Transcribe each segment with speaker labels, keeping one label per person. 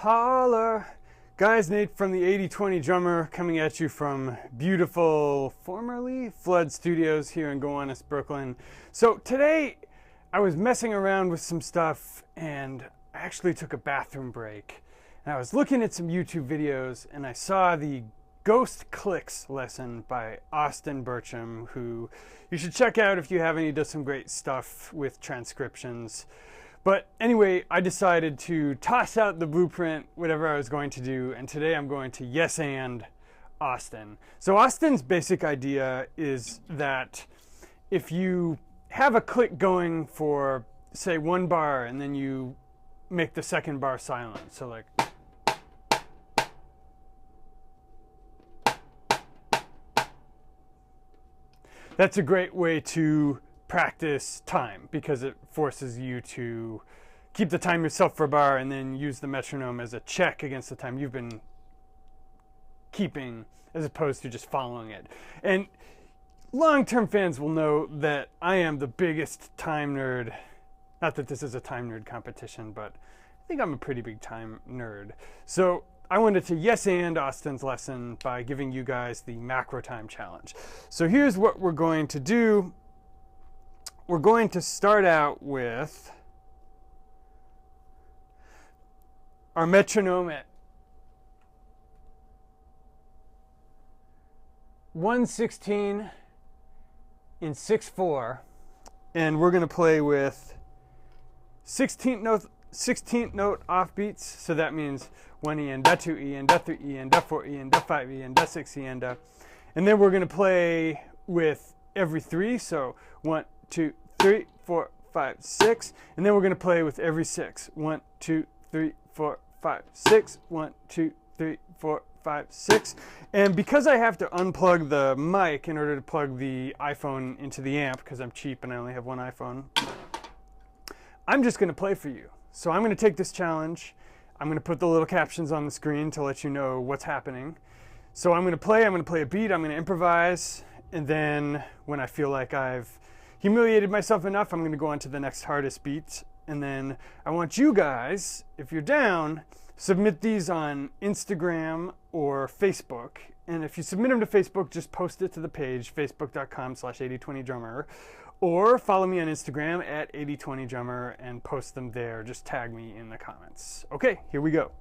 Speaker 1: Holla! Guys, Nate from the 80/20 Drummer coming at you from beautiful, formerly Flood Studios here in Gowanus, Brooklyn. So today I was messing around with some stuff and I actually took a bathroom break. And I was looking at some YouTube videos and I saw the Ghost Clicks lesson by Austin Bertram, who you should check out if you haven't. He does some great stuff with transcriptions. But anyway, I decided to toss out the blueprint, whatever I was going to do, and today I'm going to yes and Austin. So Austin's basic idea is that if you have a click going for, say, one bar, and then you make the second bar silent, so like, that's a great way to practice time because it forces you to keep the time yourself for a bar and then use the metronome as a check against the time you've been keeping as opposed to just following it. And long-term fans will know that I am the biggest time nerd. Not that this is a time nerd competition, but I think I'm a pretty big time nerd. So I wanted to yes and Austin's lesson by giving you guys the macro time challenge. So here's what we're going to do. We're going to start out with our metronome at 1/16 in 6/4, and we're going to play with 16th note offbeats. So that means 1 E and da 2 E and da 3 E and da 4 E and da 5 E and da 6 E and da. And then we're going to play with every 3, so 1, 2, 3, 4, 5, 6, and then we're going to play with every 6. 1, 2, 3, 4, 5, 6. 1, 2, 3, 4, 5, 6. And because I have to unplug the mic in order to plug the iPhone into the amp, because I'm cheap and I only have one iPhone, I'm just going to play for you. So I'm going to take this challenge. I'm going to put the little captions on the screen to let you know what's happening. So I'm going to play a beat, I'm going to improvise, and then when I feel like I've humiliated myself enough, I'm going to go on to the next hardest beat. And then I want you guys, if you're down, submit these on Instagram or Facebook. And if you submit them to Facebook, just post it to the page, facebook.com/8020drummer. Or follow me on Instagram at 8020drummer and post them there. Just tag me in the comments. Okay, here we go.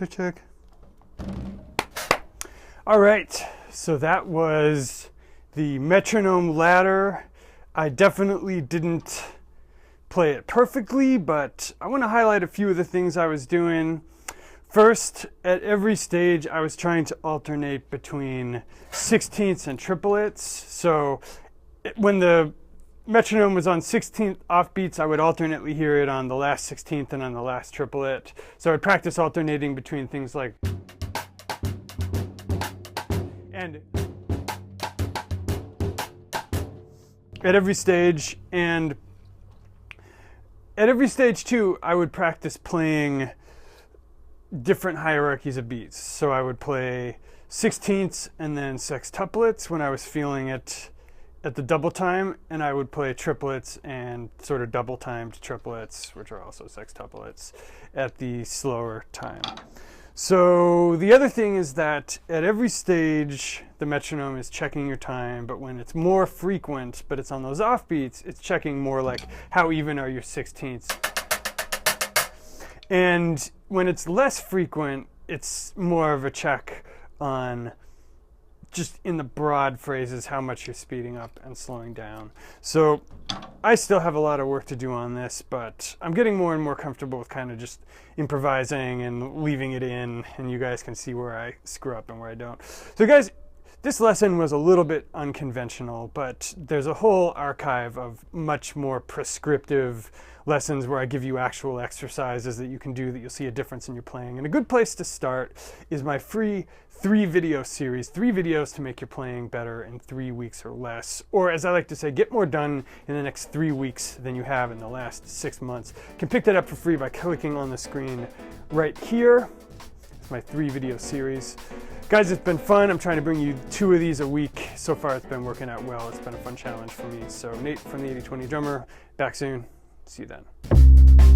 Speaker 1: check. All right, so that was the metronome ladder. I definitely didn't play it perfectly, but I want to highlight a few of the things I was doing. First, at every stage, I was trying to alternate between sixteenths and triplets. So when the metronome was on 16th offbeats, I would alternately hear it on the last 16th and on the last triplet. So I'd practice alternating between things like and at every stage. And at every stage too, I would practice playing different hierarchies of beats. So I would play sixteenths and then sextuplets when I was feeling it at the double time, and I would play triplets and sort of double timed triplets, which are also sextuplets, at the slower time. So the other thing is that at every stage, the metronome is checking your time, but when it's more frequent, but it's on those offbeats, it's checking more like how even are your sixteenths. And when it's less frequent, it's more of a check on just in the broad phrases how much you're speeding up and slowing down. So I still have a lot of work to do on this, but I'm getting more and more comfortable with kind of just improvising and leaving it in, and you guys can see where I screw up and where I don't. So guys, this lesson was a little bit unconventional, but there's a whole archive of much more prescriptive lessons where I give you actual exercises that you can do that you'll see a difference in your playing. And a good place to start is my free 3-video series, 3 videos to make your playing better in 3 weeks or less. Or as I like to say, get more done in the next 3 weeks than you have in the last 6 months. You can pick that up for free by clicking on the screen right here. It's my 3-video series. Guys, it's been fun. I'm trying to bring you 2 of these a week. So far, it's been working out well. It's been a fun challenge for me. So Nate from the 80/20 Drummer, back soon. See you then.